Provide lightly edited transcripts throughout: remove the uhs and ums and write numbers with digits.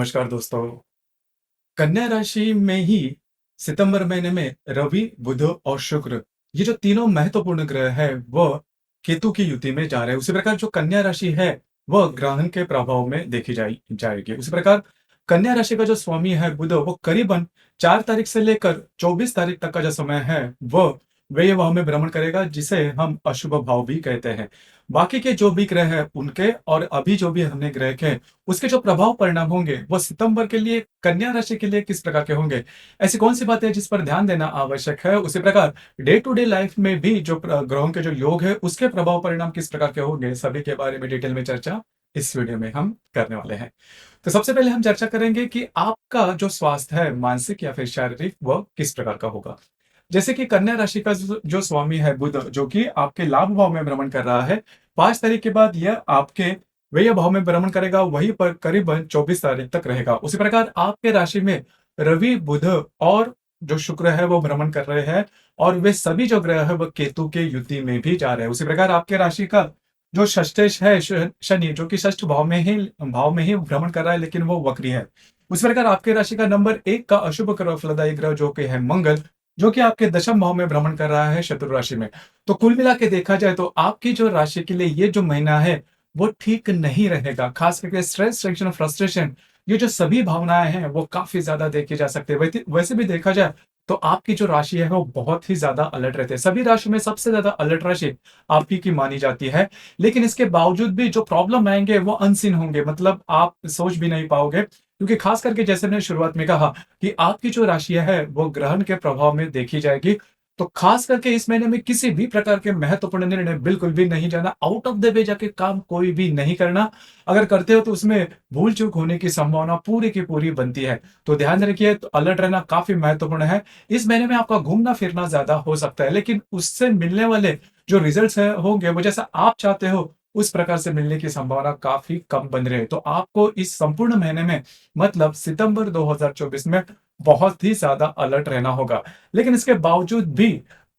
नमस्कार दोस्तों। कन्या राशि में ही सितंबर महीने में रवि, बुध और शुक्र ये जो तीनों महत्वपूर्ण ग्रह हैं वो केतु की युति में जा रहे हैं। उसी प्रकार जो कन्या राशि है वह ग्रहण के प्रभाव में देखी जाएगी। उसी प्रकार कन्या राशि का जो स्वामी है बुध वो करीबन 4 तारीख से लेकर 24 तारीख तक का जो समय है वो व्यय भाव में भ्रमण करेगा, जिसे हम अशुभ भाव भी कहते हैं। बाकी के जो भी ग्रह हैं उनके और अभी जो भी हमने ग्रह के उसके जो प्रभाव परिणाम होंगे वो सितंबर के लिए कन्या राशि के लिए किस प्रकार के होंगे, ऐसी कौन सी बातें हैं जिस पर ध्यान देना आवश्यक है। उसी प्रकार डे टू डे लाइफ में भी जो ग्रहों के जो योग है उसके प्रभाव परिणाम किस प्रकार के होंगे, सभी के बारे में डिटेल में चर्चा इस वीडियो में हम करने वाले हैं। तो सबसे पहले हम चर्चा करेंगे कि आपका जो स्वास्थ्य है मानसिक या फिर शारीरिक वह किस प्रकार का होगा। जैसे कि कन्या राशि का जो स्वामी है बुध, जो कि आपके लाभ भाव में भ्रमण कर रहा है, 5 तारीख के बाद यह आपके व्यय भाव में भ्रमण करेगा, वहीं पर करीबन 24 तारीख तक रहेगा। उसी प्रकार आपके राशि में रवि, बुध और जो शुक्र है वो भ्रमण कर रहे हैं, और वे सभी जो ग्रह है वो केतु के युति में भी जा रहे हैं। उसी प्रकार आपके राशि का जो षष्ठेश है शनि, जो कि षष्ठ भाव में ही भ्रमण कर रहा है, लेकिन वो वक्री है। उसी प्रकार आपके राशि का नंबर 1 का अशुभ ग्रह फलदायी ग्रह जो कि है मंगल, जो कि आपके दशम भाव में भ्रमण कर रहा है शत्रु राशि में। तो कुल मिला के देखा जाए तो आपकी जो राशि के लिए ये जो महीना है वो ठीक नहीं रहेगा। खास करके स्ट्रेस, टेंशन और फ्रस्ट्रेशन, ये जो सभी भावनाएं हैं वो काफी ज्यादा देखी जा सकती है। वैसे भी देखा जाए तो आपकी जो राशि है वो बहुत ही ज्यादा अलर्ट रहते हैं। सभी राशि में सबसे ज्यादा अलर्ट राशि आपकी की मानी जाती है। लेकिन इसके बावजूद भी जो प्रॉब्लम आएंगे वो अनसीन होंगे, मतलब आप सोच भी नहीं पाओगे, क्योंकि खास करके जैसे मैंने शुरुआत में कहा कि आपकी जो राशि है वो ग्रहण के प्रभाव में देखी जाएगी। तो खास करके इस महीने में किसी भी प्रकार के महत्वपूर्ण निर्णय बिल्कुल भी नहीं जाना, आउट ऑफ द वे जाके काम कोई भी नहीं करना। अगर करते हो तो उसमें भूल चूक होने की संभावना पूरी की पूरी बनती है। तो ध्यान रखिए, तो अलर्ट रहना काफी महत्वपूर्ण है। इस महीने में आपका घूमना फिरना ज्यादा हो सकता है, लेकिन उससे मिलने वाले जो रिजल्ट्स होंगे वो जैसा आप चाहते हो उस प्रकार से मिलने की संभावना काफी कम बन रही है। तो आपको इस संपूर्ण महीने में, मतलब सितंबर 2024 में, बहुत ही ज्यादा अलर्ट रहना होगा। लेकिन इसके बावजूद भी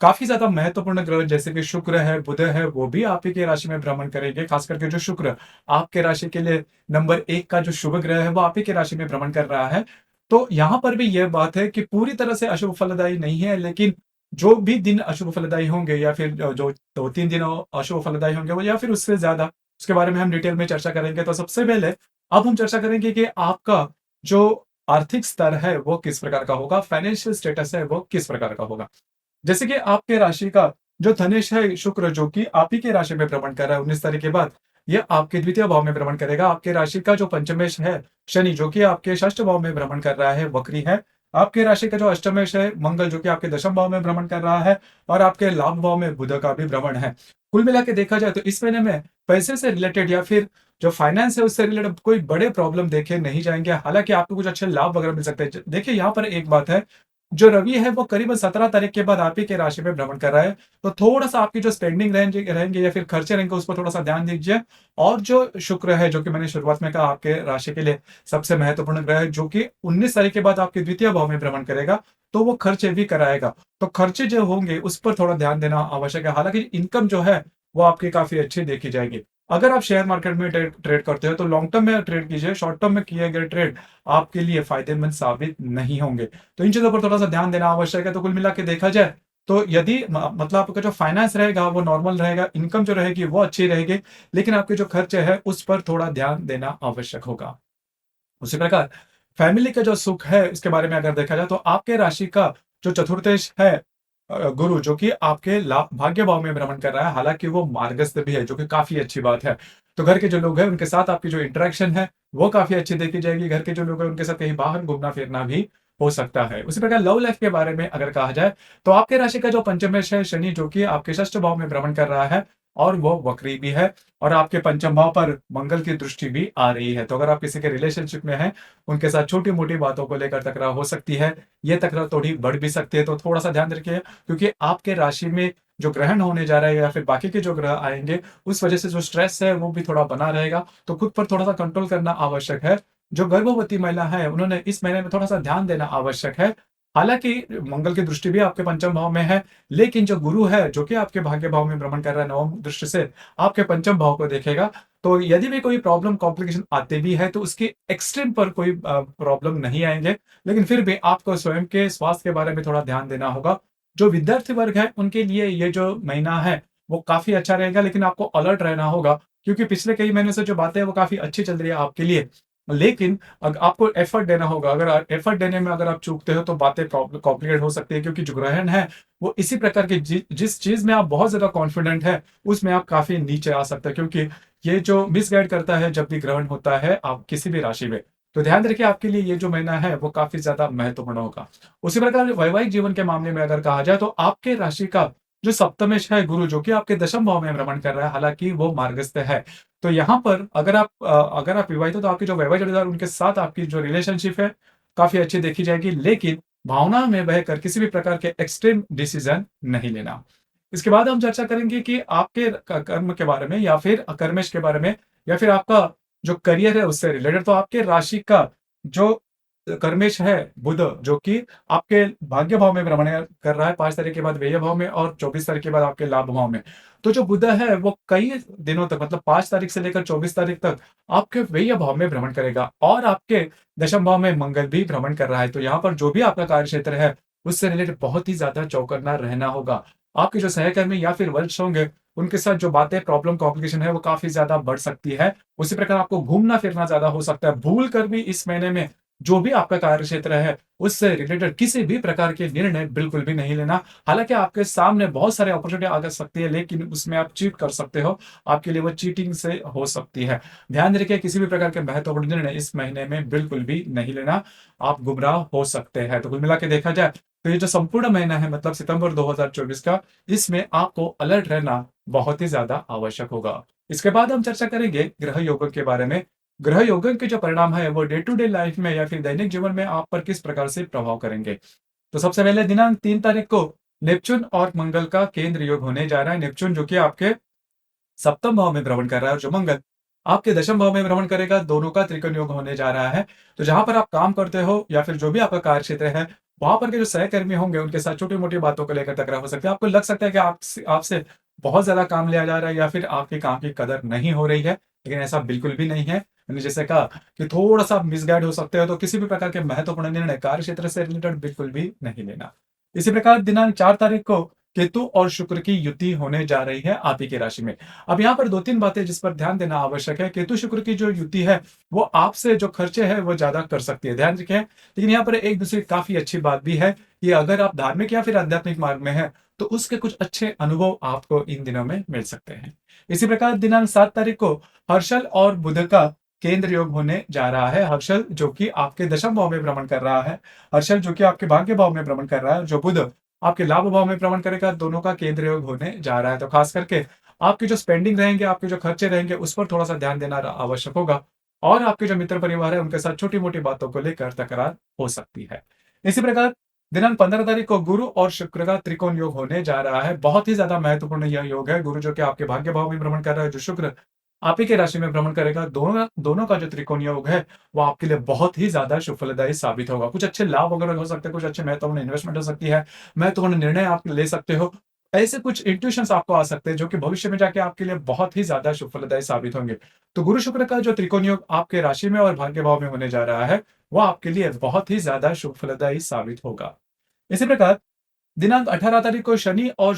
काफी ज्यादा महत्वपूर्ण ग्रह जैसे कि शुक्र है, बुध है, वो भी आप ही के राशि में भ्रमण करेंगे। खास करके जो शुक्र आपके राशि के लिए नंबर 1 का जो शुभ ग्रह है वो आप ही के राशि में भ्रमण कर रहा है। तो यहाँ पर भी यह बात है कि पूरी तरह से अशुभ फलदायी नहीं है, लेकिन जो भी दिन अशुभ फलदायी होंगे या फिर जो 2-3 दिन अशुभ फलदायी होंगे वो, या फिर उससे ज्यादा, उसके बारे में हम डिटेल में चर्चा करेंगे। तो सबसे पहले अब हम चर्चा करेंगे कि आपका जो आर्थिक स्तर है वो किस प्रकार का होगा, फाइनेंशियल स्टेटस है वो किस प्रकार का होगा। जैसे कि आपके राशि का जो धनेश है शुक्र, जो कि आप ही के राशि में भ्रमण कर रहा है 19 तारीख के बाद, ये आपके द्वितीय भाव में भ्रमण करेगा। आपके राशि का जो पंचमेश है शनि, जो कि आपके षष्ठ भाव में भ्रमण कर रहा है, वक्री है। आपके राशि का जो अष्टमेश है मंगल, जो कि आपके दशम भाव में भ्रमण कर रहा है, और आपके लाभ भाव में बुध का भी भ्रमण है। कुल मिला के देखा जाए तो इस महीने में पैसे से रिलेटेड या फिर जो फाइनेंस है उससे रिलेटेड कोई बड़े प्रॉब्लम देखे नहीं जाएंगे। हालांकि आपको कुछ अच्छे लाभ वगैरह मिल सकते हैं। देखिए यहाँ पर एक बात है, जो रवि है वो करीबन 17 तारीख के बाद आप ही के राशि में भ्रमण कर रहा है। तो थोड़ा सा आपकी जो स्पेंडिंग रहेंगे या फिर खर्चे रहेंगे उस पर थोड़ा सा ध्यान दीजिए। और जो शुक्र है, जो कि मैंने शुरुआत में कहा आपके राशि के लिए सबसे महत्वपूर्ण ग्रह है, जो कि 19 तारीख के बाद आपके द्वितीय भाव में भ्रमण करेगा, तो वो खर्चे भी कराएगा। तो खर्चे जो होंगे उस पर थोड़ा ध्यान देना आवश्यक है। हालांकि इनकम जो है वो आपकी काफी अच्छी देखी जाएगी। अगर आप शेयर मार्केट में ट्रेड करते हो तो लॉन्ग टर्म में ट्रेड कीजिए, शॉर्ट टर्म में किए गए ट्रेड आपके लिए फायदेमंद साबित नहीं होंगे। तो इन चीजों पर थोड़ा सा ध्यान देना आवश्यक है। तो कुल मिला के देखा जाए तो यदि मतलब आपका जो फाइनेंस रहेगा वो नॉर्मल रहेगा, इनकम जो रहेगी वो अच्छी रहेगी, लेकिन आपके जो खर्चे है उस पर थोड़ा ध्यान देना आवश्यक होगा। उसी प्रकार फैमिली का जो सुख है इसके बारे में अगर देखा जाए तो आपके राशि का जो चतुर्थेश है गुरु, जो कि आपके लाभ भाग्य भाव में भ्रमण कर रहा है, हालांकि वो मार्गस्थ भी है, जो कि काफी अच्छी बात है। तो घर के जो लोग हैं उनके साथ आपकी जो इंटरेक्शन है वो काफी अच्छी देखी जाएगी। घर के जो लोग हैं उनके साथ कहीं बाहर घूमना फिरना भी हो सकता है। उसी प्रकार लव लाइफ के बारे में अगर कहा जाए तो आपके राशि का जो पंचमेश है शनि, जो कि आपके षष्ठ भाव में भ्रमण कर रहा है, और वो वक्री भी है, और आपके पंचम भाव पर मंगल की दृष्टि भी आ रही है। तो अगर आप किसी के रिलेशनशिप में हैं, उनके साथ छोटी मोटी बातों को लेकर तकरार हो सकती है। ये तकरार थोड़ी बढ़ भी सकती है, तो थोड़ा सा ध्यान रखिए, क्योंकि आपके राशि में जो ग्रहण होने जा रहा है या फिर बाकी के जो ग्रह आएंगे उस वजह से जो स्ट्रेस है वो भी थोड़ा बना रहेगा। तो खुद पर थोड़ा सा कंट्रोल करना आवश्यक है। जो गर्भवती महिला है उन्होंने इस महीने में थोड़ा सा ध्यान देना आवश्यक है। हालांकि मंगल की दृष्टि भी आपके पंचम भाव में है, लेकिन जो गुरु है जो कि आपके भाग्य भाव में भ्रमण कर रहा है नवम दृष्टि से आपके पंचम भाव को देखेगा, तो यदि भी कोई प्रॉब्लम कॉम्प्लिकेशन आते भी है तो उसके एक्सट्रीम पर कोई प्रॉब्लम नहीं आएँगे। लेकिन फिर भी आपको स्वयं के स्वास्थ्य के बारे में थोड़ा ध्यान देना होगा। जो विद्यार्थी वर्ग है उनके लिए ये जो महीना है वो काफ़ी अच्छा रहेगा, लेकिन आपको अलर्ट रहना होगा क्योंकि पिछले कई महीनों से जो बातें हैं वो काफ़ी अच्छी चल रही है आपके लिए। लेकिन आपको एफर्ट देना होगा। अगर एफर्ट देने में अगर आप चूकते हो तो बातें कॉम्प्लिकेट हो सकती है, क्योंकि जो ग्रहण है वो इसी प्रकार की जिस चीज़ में आप बहुत ज़्यादा कॉन्फिडेंट है उसमें आप काफ़ी नीचे आ सकते हैं, क्योंकि ये जो मिसगाइड करता है जब भी ग्रहण होता है आप किसी भी राशि में। तो ध्यान रखिए आपके लिए ये जो महीना है वो काफ़ी ज़्यादा महत्वपूर्ण होगा। उसी प्रकार वैवाहिक जीवन के मामले में अगर कहा जाए तो आपके राशि का जो सप्तमेश है गुरु, जो कि आपके दशम भाव में भ्रमण कर रहा है, हालाँकि वो मार्गस्थ है। तो यहाँ पर अगर आप विवाहित हो तो आपके जो वैवाहिक जोड़ीदार उनके साथ आपकी जो रिलेशनशिप है काफ़ी अच्छी देखी जाएगी, लेकिन भावना में बहकर किसी भी प्रकार के एक्सट्रीम डिसीज़न नहीं लेना। इसके बाद हम चर्चा करेंगे कि आपके कर्म के बारे में या फिर कर्मेश के बारे में, या फिर आपका जो करियर है उससे रिलेटेड। तो आपके राशि का जो कर्मेश है बुध, जो कि आपके भाग्य भाव में भ्रमण कर रहा है 5 तारीख के बाद व्यय भाव में और 24 तारीख के बाद आपके लाभ भाव में। तो जो बुध है वो कई दिनों तक, मतलब 5 तारीख से लेकर 24 तारीख तक आपके व्यय भाव में भ्रमण करेगा और आपके दशम भाव में मंगल भी भ्रमण कर रहा है। तो यहाँ पर जो भी आपका कार्य क्षेत्र है उससे रिलेटेड बहुत ही ज़्यादा चौकन्ना रहना होगा। आपके जो सहकर्मी या फिर वरिष्ठ होंगे, उनके साथ जो बातें प्रॉब्लम कॉम्प्लिकेशन है वो काफ़ी ज़्यादा बढ़ सकती है। उसी प्रकार आपको घूमना-फिरना ज़्यादा हो सकता है। भूल कर भी इस महीने में जो भी आपका कार्य क्षेत्र है, उससे रिलेटेड किसी भी प्रकार के निर्णय बिल्कुल भी नहीं लेना। हालाँकि आपके सामने बहुत सारे अपॉर्च्युनिटी आ सकती है, लेकिन उसमें आप चीट कर सकते हो। आपके लिए वो चीटिंग से हो सकती है। ध्यान रखिए किसी भी प्रकार के महत्वपूर्ण निर्णय इस महीने में बिल्कुल भी नहीं लेना, आप गुमराह हो सकते हैं। तो कुल मिला के देखा जाए तो ये जो संपूर्ण महीना है, मतलब सितंबर 2024 का, इसमें आपको अलर्ट रहना बहुत ही ज़्यादा आवश्यक होगा। इसके बाद हम चर्चा करेंगे ग्रह योगों के बारे में। ग्रह योगन के जो परिणाम है वो डे टू डे लाइफ में या फिर दैनिक जीवन में आप पर किस प्रकार से प्रभाव करेंगे। तो सबसे पहले दिनांक 3 तारीख को नेपच्यून और मंगल का केंद्र योग होने जा रहा है। नेपच्यून जो कि आपके सप्तम भाव में भ्रमण कर रहा है और जो मंगल आपके दशम भाव में भ्रमण करेगा, दोनों का त्रिकोण योग होने जा रहा है। तो जहां पर आप काम करते हो या फिर जो भी आपका कार्य क्षेत्र है, वहां पर के जो सहकर्मी होंगे उनके साथ छोटी-मोटी बातों को लेकर टकराव हो सकता है। आपको लग सकता है कि आपसे आपसे बहुत ज़्यादा काम लिया जा रहा है या फिर आपके काम की कदर नहीं हो रही है, लेकिन ऐसा बिल्कुल भी नहीं है। मैंने जैसे कहा कि थोड़ा-सा आप मिसगाइड हो सकते हो, तो किसी भी प्रकार के महत्वपूर्ण निर्णय कार्य क्षेत्र से रिलेटेड बिल्कुल भी नहीं लेना। इसी प्रकार दिनांक 4 तारीख को केतु और शुक्र की युति होने जा रही है आप ही की राशि में। अब यहाँ पर 2-3 बातें जिस पर ध्यान देना आवश्यक है। केतु शुक्र की जो युति है, वो आपसे जो खर्चे हैं वो ज़्यादा कर सकती है, ध्यान रखें। लेकिन यहाँ पर एक दूसरी काफ़ी अच्छी बात भी है कि अगर आप धार्मिक या फिर आध्यात्मिक मार्ग में हैं, तो उसके कुछ अच्छे अनुभव आपको इन दिनों में मिल सकते हैं। इसी प्रकार दिनांक 7 तारीख को हर्षल और बुध का केंद्र योग होने जा रहा है। हर्षल जो कि आपके दशम भाव में भ्रमण कर रहा है, हर्षल जो कि आपके भाग्य भाव में भ्रमण कर रहा है, जो बुध आपके लाभ भाव में भ्रमण करेगा, दोनों का केंद्र योग होने जा रहा है। तो खास करके आपकी जो स्पेंडिंग रहेंगे, आपके जो खर्चे रहेंगे, उस पर थोड़ा-सा ध्यान देना आवश्यक होगा और आपके जो मित्र परिवार है, उनके साथ छोटी-मोटी बातों को लेकर तकरार हो सकती है। इसी प्रकार दिनांक 15 तारीख को गुरु और शुक्र का त्रिकोण योग होने जा रहा है। बहुत ही ज़्यादा महत्वपूर्ण यह योग है। गुरु जो कि आपके भाग्य भाव में भ्रमण कर रहा है, जो शुक्र आप ही की राशि में भ्रमण करेगा। दोनों दोनों का जो त्रिकोण योग है, वो आपके लिए बहुत ही ज़्यादा शुभ फलदायी साबित होगा। कुछ अच्छे लाभ वगैरह हो सकते हैं, कुछ अच्छे महत्वपूर्ण इन्वेस्टमेंट हो सकती है, महत्वपूर्ण निर्णय आप ले सकते हो। ऐसे कुछ इंट्यूशंस आपको आ सकते हैं, जो कि भविष्य में जाके आपके लिए बहुत ही ज़्यादा शुभ फलदायी साबित होंगे। तो गुरु शुक्र का जो त्रिकोण योग आपके राशि में और भाग्य भाव में होने जा रहा है, वो आपके लिए बहुत ही ज़्यादा शुभ फलदायी साबित होगा। इसी प्रकार दिनांक 18 तारीख को शनि और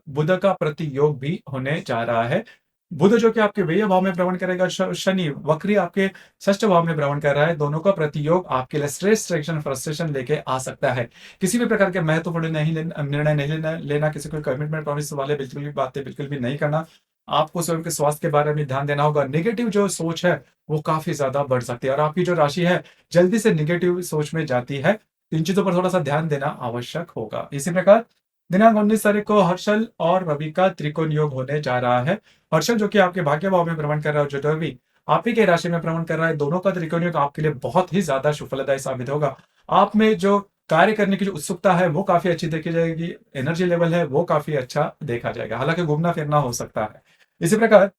बुध का प्रतियोग भी होने जा रहा है। बुध जो कि आपके व्यय भाव में भ्रमण करेगा, शनि वक्री आपके षष्ठ भाव में भ्रमण कर रहा है। दोनों का प्रतियोग आपके लिए स्ट्रेस, टेंशन, फ्रस्ट्रेशन लेके आ सकता है। किसी भी प्रकार के महत्वपूर्ण निर्णय नहीं लेना, किसी को कमिटमेंट प्रॉमिस वाले बिल्कुल भी बातें बिल्कुल भी नहीं करना। आपको स्वयं के स्वास्थ्य के बारे में ध्यान देना होगा। नेगेटिव जो सोच है, वो काफ़ी ज़्यादा बढ़ सकती है और आपकी जो राशि है, जल्दी से नेगेटिव सोच में जाती है। इन चीज़ों पर थोड़ा-सा ध्यान देना आवश्यक होगा। इसी प्रकार दिनांक 19 तारीख को हर्षल और रवि का त्रिकोण योग होने जा रहा है। हर्षल जो कि आपके भाग्य भाव में भ्रमण कर रहा है, जो रवि आप ही के राशि में भ्रमण कर रहा है, दोनों का त्रिकोण योग आपके लिए बहुत ही ज़्यादा शुभ फलदायी साबित होगा। आप में जो कार्य करने की जो उत्सुकता है, वो काफ़ी अच्छी देखी जाएगी। एनर्जी लेवल है, वो काफ़ी अच्छा देखा जाएगा। हालाँकि घूमना-फिरना हो सकता है। इसी प्रकार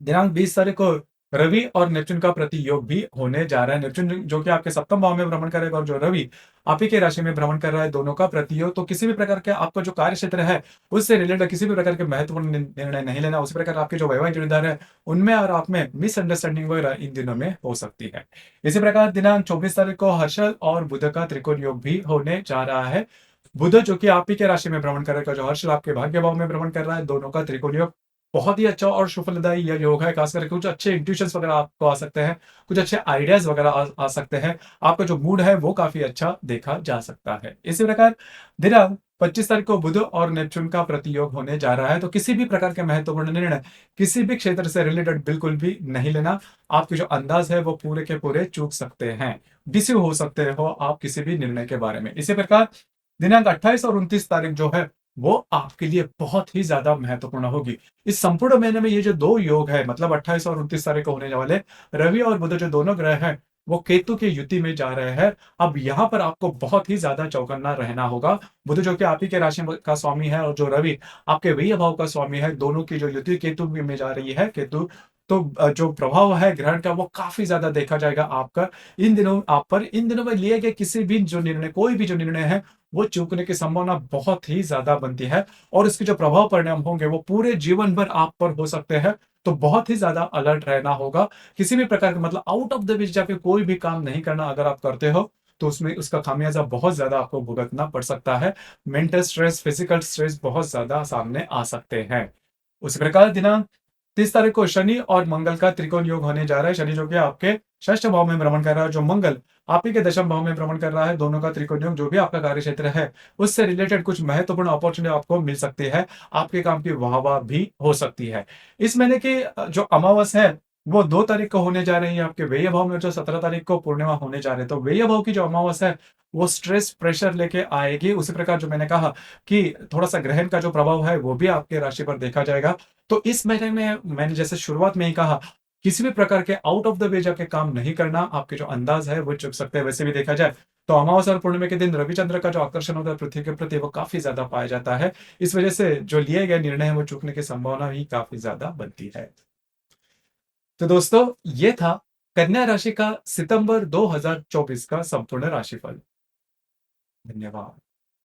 दिनांक 20 तारीख को रवि और नेपच्यून का प्रतियोग भी होने जा रहा है। नेपच्यून जो कि आपके सप्तम भाव में भ्रमण करेगा और जो रवि आप ही के राशि में भ्रमण कर रहा है, दोनों का प्रतियोग। तो किसी भी प्रकार के आपका जो कार्य क्षेत्र है, उससे रिलेटेड किसी भी प्रकार के महत्वपूर्ण निर्णय नहीं लेना। उसी प्रकार आपके जो वैवाहिक जोड़ीदार है, उनमें और आप में मिसअंडरस्टैंडिंग वगैरह इन दिनों में हो सकती है। इसी प्रकार दिनांक 24 तारीख को हर्षल और बुध का त्रिकोण योग भी होने जा रहा है। बुध जो कि आप ही के राशि में भ्रमण करेगा, जो हर्षल आपके भाग्य भाव में भ्रमण कर रहा है, दोनों का त्रिकोण योग बहुत ही अच्छा और सुफलदायी यह योग है। खास करके कुछ अच्छे इंट्यूशंस वगैरह आपको आ सकते हैं, कुछ अच्छे आइडियाज वगैरह आ सकते हैं। आपका जो मूड है वो काफी अच्छा देखा जा सकता है। इसी प्रकार दिनांक 25 तारीख को बुध और नेपच्यून का प्रतियोग होने जा रहा है। तो किसी भी प्रकार के महत्वपूर्ण निर्णय किसी भी क्षेत्र से रिलेटेड बिल्कुल भी नहीं लेना। आपके जो अंदाज है वो पूरे के पूरे चूक सकते हैं, डिसीव हो सकते हो आप किसी भी निर्णय के बारे में। इसी प्रकार दिनांक 28 और 29 तारीख जो है वो आपके लिए बहुत ही ज्यादा महत्वपूर्ण होगी। इस संपूर्ण महीने में ये जो दो योग है, मतलब 28 और 29 तारीख को होने वाले रवि और बुध जो दोनों ग्रह हैं, वो केतु की युति में जा रहे हैं। अब यहाँ पर आपको बहुत ही ज्यादा चौकन्ना रहना होगा। बुध जो कि आप ही के राशि का स्वामी है और जो रवि आपके व्यय भाव का स्वामी है, दोनों की जो युति केतु में जा रही है, केतु तो जो प्रभाव है ग्रहण का वो काफी ज्यादा देखा जाएगा आपका इन दिनों। आप पर इन दिनों में लिए गए किसी भी जो निर्णय, कोई भी जो निर्णय है, वो चूकने की संभावना बहुत ही ज्यादा बनती है और इसके जो प्रभाव परिणाम होंगे वो पूरे जीवन भर आप पर हो सकते हैं। तो बहुत ही ज्यादा अलर्ट रहना होगा। किसी भी प्रकार का मतलब आउट ऑफ द वे जाके कोई भी काम नहीं करना। अगर आप करते हो तो उसमें उसका खामियाजा बहुत ज्यादा आपको भुगतना पड़ सकता है। मेंटल स्ट्रेस, फिजिकल स्ट्रेस बहुत ज्यादा सामने आ सकते हैं। उसी प्रकार दिनांक 30 तारीख को शनि और मंगल का त्रिकोण योग होने जा रहा है। शनि जो कि आपके षष्ठ भाव में भ्रमण कर रहा है, जो मंगल आप ही के दशम भाव में भ्रमण कर रहा है, दोनों का त्रिकोण योग जो भी आपका कार्य क्षेत्र है उससे रिलेटेड कुछ महत्वपूर्ण अपॉर्चुनिटी आपको मिल सकती है। आपके काम की वाहवाह भी हो सकती है। इस महीने की जो अमावस है वो 2 तारीख को होने जा रही है आपके व्यय भाव में, जो 17 तारीख को पूर्णिमा होने जा रहे हैं। तो व्यय भाव की जो अमावस है वो स्ट्रेस प्रेशर लेके आएगी। उसी प्रकार जो मैंने कहा कि थोड़ा सा ग्रहण का जो प्रभाव है वो भी आपके राशि पर देखा जाएगा। तो इस महीने में मैंने जैसे शुरुआत में ही कहा, किसी भी प्रकार के आउट ऑफ द वे जाके काम नहीं करना। आपके जो अंदाज है वो चुक सकते हैं। वैसे भी देखा जाए तो अमावस्या और पूर्णिमा के दिन रविचंद्र का जो आकर्षण होता है पृथ्वी के प्रति वो काफी ज्यादा पाया जाता है। इस वजह से जो लिए गए निर्णय है वो चूकने की संभावना भी काफी ज्यादा बनती है। तो दोस्तों ये था कन्या राशि का सितंबर 2024 का संपूर्ण राशिफल। धन्यवाद।